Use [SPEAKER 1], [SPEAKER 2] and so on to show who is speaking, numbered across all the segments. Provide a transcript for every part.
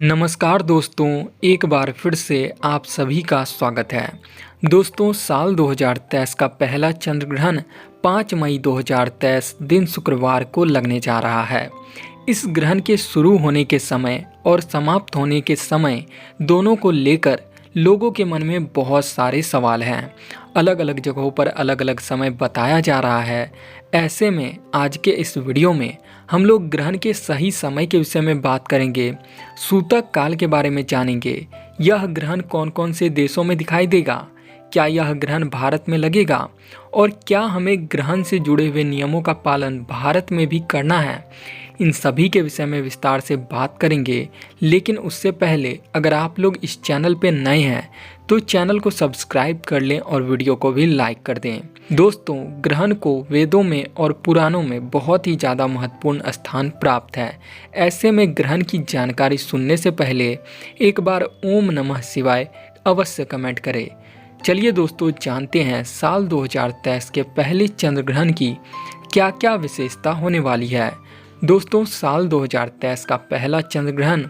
[SPEAKER 1] नमस्कार दोस्तों, एक बार फिर से आप सभी का स्वागत है। दोस्तों, साल 2023 का पहला चंद्र ग्रहण 5 मई 2023 दिन शुक्रवार को लगने जा रहा है। इस ग्रहण के शुरू होने के समय और समाप्त होने के समय दोनों को लेकर लोगों के मन में बहुत सारे सवाल हैं। अलग अलग जगहों पर अलग अलग समय बताया जा रहा है। ऐसे में आज के इस वीडियो में हम लोग ग्रहण के सही समय के विषय में बात करेंगे, सूतक काल के बारे में जानेंगे। यह ग्रहण कौन कौन से देशों में दिखाई देगा, क्या यह ग्रहण भारत में लगेगा और क्या हमें ग्रहण से जुड़े हुए नियमों का पालन भारत में भी करना है। इन सभी के विषय में विस्तार से बात करेंगे। लेकिन उससे पहले अगर आप लोग इस चैनल पे नए हैं तो चैनल को सब्सक्राइब कर लें और वीडियो को भी लाइक कर दें। दोस्तों, ग्रहण को वेदों में और पुराणों में बहुत ही ज़्यादा महत्वपूर्ण स्थान प्राप्त है। ऐसे में ग्रहण की जानकारी सुनने से पहले एक बार ओम नमः शिवाय अवश्य कमेंट करें। चलिए दोस्तों, जानते हैं साल 2023 के पहले चंद्र ग्रहण की क्या क्या विशेषता होने वाली है। दोस्तों, साल 2023 का पहला चंद्र ग्रहण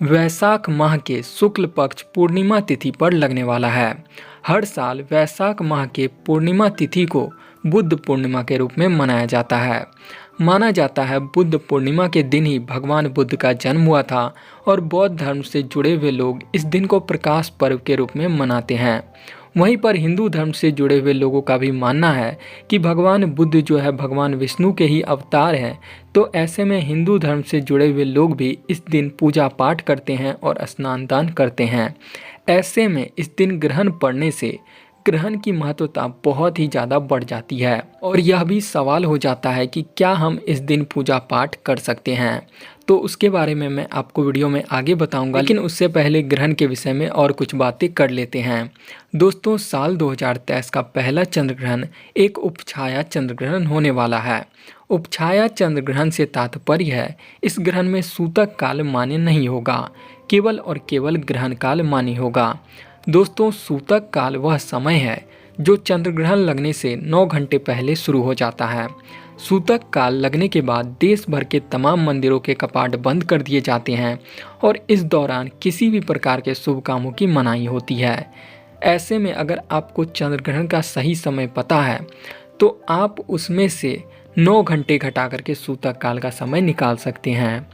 [SPEAKER 1] वैशाख माह के शुक्ल पक्ष पूर्णिमा तिथि पर लगने वाला है। हर साल वैशाख माह के पूर्णिमा तिथि को बुद्ध पूर्णिमा के रूप में मनाया जाता है। माना जाता है बुद्ध पूर्णिमा के दिन ही भगवान बुद्ध का जन्म हुआ था और बौद्ध धर्म से जुड़े हुए लोग इस दिन को प्रकाश पर्व के रूप में मनाते हैं। वहीं पर हिंदू धर्म से जुड़े हुए लोगों का भी मानना है कि भगवान बुद्ध जो है भगवान विष्णु के ही अवतार हैं। तो ऐसे में हिंदू धर्म से जुड़े हुए लोग भी इस दिन पूजा पाठ करते हैं और स्नान दान करते हैं। ऐसे में इस दिन ग्रहण पड़ने से ग्रहण की महत्वता बहुत ही ज़्यादा बढ़ जाती है और यह भी सवाल हो जाता है कि क्या हम इस दिन पूजा पाठ कर सकते हैं। तो उसके बारे में मैं आपको वीडियो में आगे बताऊंगा, लेकिन उससे पहले ग्रहण के विषय में और कुछ बातें कर लेते हैं। दोस्तों, साल 2023 का पहला चंद्र ग्रहण एक उपछाया चंद्र ग्रहण होने वाला है। उपछाया चंद्र ग्रहण से तात्पर्य है इस ग्रहण में सूतक काल मान्य नहीं होगा, केवल और केवल ग्रहण काल मान्य होगा। दोस्तों, सूतक काल वह समय है जो चंद्र ग्रहण लगने से 9 घंटे पहले शुरू हो जाता है। सूतक काल लगने के बाद देश भर के तमाम मंदिरों के कपाट बंद कर दिए जाते हैं और इस दौरान किसी भी प्रकार के शुभ कामों की मनाही होती है। ऐसे में अगर आपको चंद्र ग्रहण का सही समय पता है तो आप उसमें से 9 घंटे घटा करके सूतक काल का समय निकाल सकते हैं।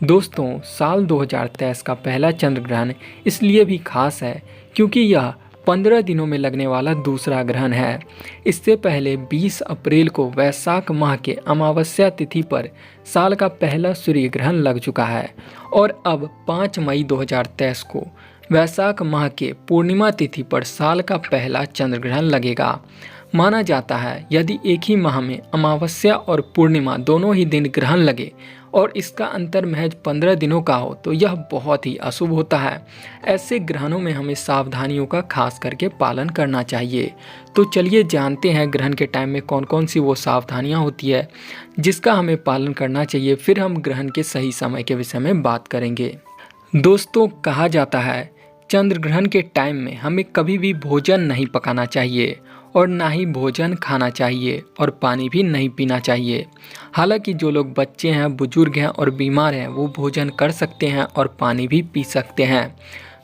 [SPEAKER 1] दोस्तों, साल 2023 का पहला चंद्र ग्रहण इसलिए भी खास है क्योंकि यह 15 दिनों में लगने वाला दूसरा ग्रहण है। इससे पहले 20 अप्रैल को वैशाख माह के अमावस्या तिथि पर साल का पहला सूर्य ग्रहण लग चुका है और अब 5 मई 2023 को वैशाख माह के पूर्णिमा तिथि पर साल का पहला चंद्र ग्रहण लगेगा। माना जाता है यदि एक ही माह में अमावस्या और पूर्णिमा दोनों ही दिन ग्रहण लगे और इसका अंतर महज 15 दिनों का हो तो यह बहुत ही अशुभ होता है। ऐसे ग्रहणों में हमें सावधानियों का खास करके पालन करना चाहिए। तो चलिए जानते हैं ग्रहण के टाइम में कौन कौन सी वो सावधानियां होती है जिसका हमें पालन करना चाहिए। फिर हम ग्रहण के सही समय के विषय में बात करेंगे। दोस्तों, कहा जाता है चंद्र ग्रहण के टाइम में हमें कभी भी भोजन नहीं पकाना चाहिए और ना ही भोजन खाना चाहिए और पानी भी नहीं पीना चाहिए। हालांकि जो लोग बच्चे हैं, बुजुर्ग हैं और बीमार हैं वो भोजन कर सकते हैं और पानी भी पी सकते हैं।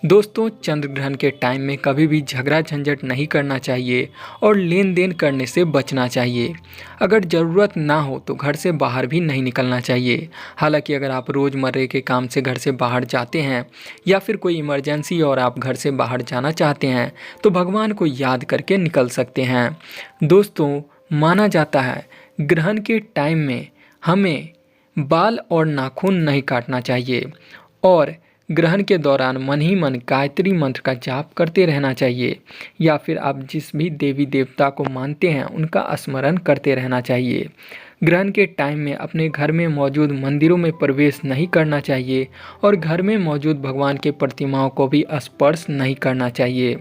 [SPEAKER 1] दोस्तों, चंद्र ग्रहण के टाइम में कभी भी झगड़ा झंझट नहीं करना चाहिए और लेन देन करने से बचना चाहिए। अगर ज़रूरत ना हो तो घर से बाहर भी नहीं निकलना चाहिए। हालांकि अगर आप रोज़मर्रे के काम से घर से बाहर जाते हैं या फिर कोई इमरजेंसी और आप घर से बाहर जाना चाहते हैं तो भगवान को याद करके निकल सकते हैं। दोस्तों, माना जाता है ग्रहण के टाइम में हमें बाल और नाखून नहीं काटना चाहिए और ग्रहण के दौरान मन ही मन गायत्री मंत्र का जाप करते रहना चाहिए या फिर आप जिस भी देवी देवता को मानते हैं उनका स्मरण करते रहना चाहिए। ग्रहण के टाइम में अपने घर में मौजूद मंदिरों में प्रवेश नहीं करना चाहिए और घर में मौजूद भगवान के प्रतिमाओं को भी स्पर्श नहीं करना चाहिए।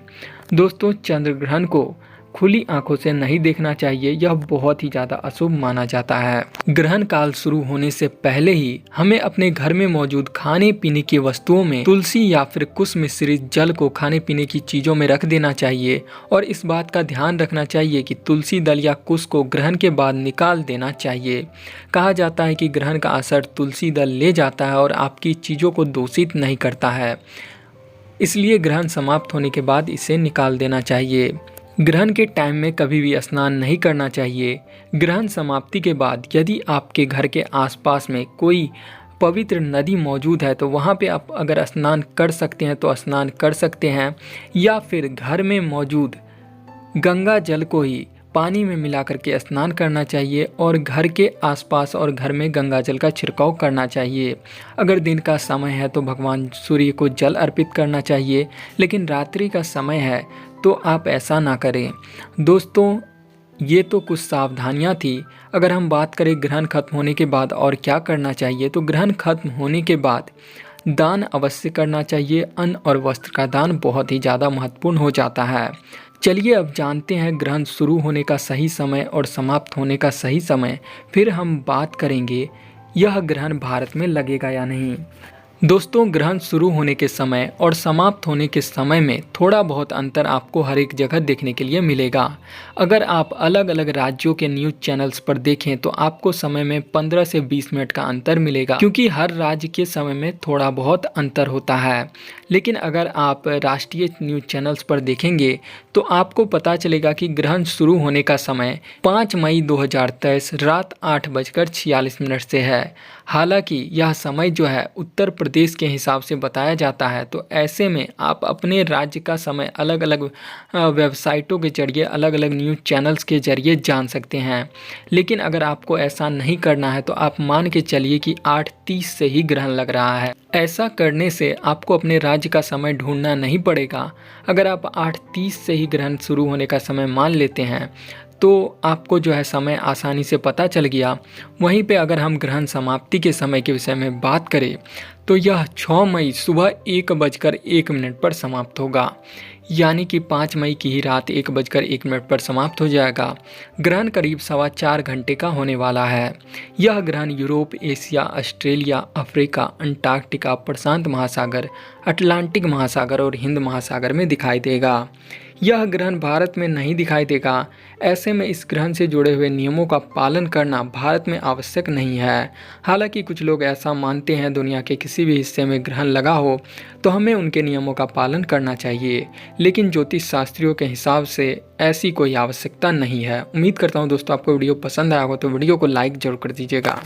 [SPEAKER 1] दोस्तों, चंद्र ग्रहण को खुली आंखों से नहीं देखना चाहिए, यह बहुत ही ज़्यादा अशुभ माना जाता है। ग्रहण काल शुरू होने से पहले ही हमें अपने घर में मौजूद खाने पीने की वस्तुओं में तुलसी या फिर कुश मिश्रित जल को खाने पीने की चीज़ों में रख देना चाहिए और इस बात का ध्यान रखना चाहिए कि तुलसी दल या कुश को ग्रहण के बाद निकाल देना चाहिए। कहा जाता है कि ग्रहण का असर तुलसी दल ले जाता है और आपकी चीज़ों को दूषित नहीं करता है, इसलिए ग्रहण समाप्त होने के बाद इसे निकाल देना चाहिए। ग्रहण के टाइम में कभी भी स्नान नहीं करना चाहिए। ग्रहण समाप्ति के बाद यदि आपके घर के आसपास में कोई पवित्र नदी मौजूद है तो वहाँ पे आप अगर स्नान कर सकते हैं तो स्नान कर सकते हैं, या फिर घर में मौजूद गंगा जल को ही पानी में मिला करके स्नान करना चाहिए और घर के आसपास और घर में गंगा जल का छिड़काव करना चाहिए। अगर दिन का समय है तो भगवान सूर्य को जल अर्पित करना चाहिए, लेकिन रात्रि का समय है तो आप ऐसा ना करें। दोस्तों, ये तो कुछ सावधानियां थी। अगर हम बात करें ग्रहण खत्म होने के बाद और क्या करना चाहिए, तो ग्रहण खत्म होने के बाद दान अवश्य करना चाहिए। अन्न और वस्त्र का दान बहुत ही ज़्यादा महत्वपूर्ण हो जाता है। चलिए अब जानते हैं ग्रहण शुरू होने का सही समय और समाप्त होने का सही समय। फिर हम बात करेंगे यह ग्रहण भारत में लगेगा या नहीं। दोस्तों, ग्रहण शुरू होने के समय और समाप्त होने के समय में थोड़ा बहुत अंतर आपको हर एक जगह देखने के लिए मिलेगा। अगर आप अलग अलग राज्यों के न्यूज़ चैनल्स पर देखें तो आपको समय में 15 से 20 मिनट का अंतर मिलेगा, क्योंकि हर राज्य के समय में थोड़ा बहुत अंतर होता है। लेकिन अगर आप राष्ट्रीय न्यूज़ चैनल्स पर देखेंगे तो आपको पता चलेगा कि ग्रहण शुरू होने का समय 5 मई 2023 रात 8:46 से है। हालांकि यह समय जो है उत्तर प्रदेश के हिसाब से बताया जाता है, तो ऐसे में आप अपने राज्य का समय अलग अलग वेबसाइटों के जरिए, अलग अलग न्यूज़ चैनल्स के जरिए जान सकते हैं। लेकिन अगर आपको ऐसा नहीं करना है तो आप मान के चलिए कि 8:30 से ही ग्रहण लग रहा है। ऐसा करने से आपको अपने राज्य का समय ढूंढना नहीं पड़ेगा। अगर आप 8:30 से ही ग्रहण शुरू होने का समय मान लेते हैं तो आपको जो है समय आसानी से पता चल गया। वहीं पे अगर हम ग्रहण समाप्ति के समय के विषय में बात करें तो यह 6 मई सुबह 1:01 पर समाप्त होगा, यानी कि 5 मई की ही रात 1:01 पर समाप्त हो जाएगा। ग्रहण करीब 4.25 घंटे का होने वाला है। यह ग्रहण Europe, Asia, Australia, Africa, Antarctica, प्रशांत महासागर, अटलांटिक महासागर और हिंद महासागर में दिखाई देगा। यह ग्रहण भारत में नहीं दिखाई देगा। ऐसे में इस ग्रहण से जुड़े हुए नियमों का पालन करना भारत में आवश्यक नहीं है। हालांकि कुछ लोग ऐसा मानते हैं दुनिया के किसी भी हिस्से में ग्रहण लगा हो तो हमें उनके नियमों का पालन करना चाहिए, लेकिन ज्योतिष शास्त्रियों के हिसाब से ऐसी कोई आवश्यकता नहीं है। उम्मीद करता हूँ दोस्तों आपको वीडियो पसंद आया हो तो वीडियो को लाइक जरूर कर दीजिएगा।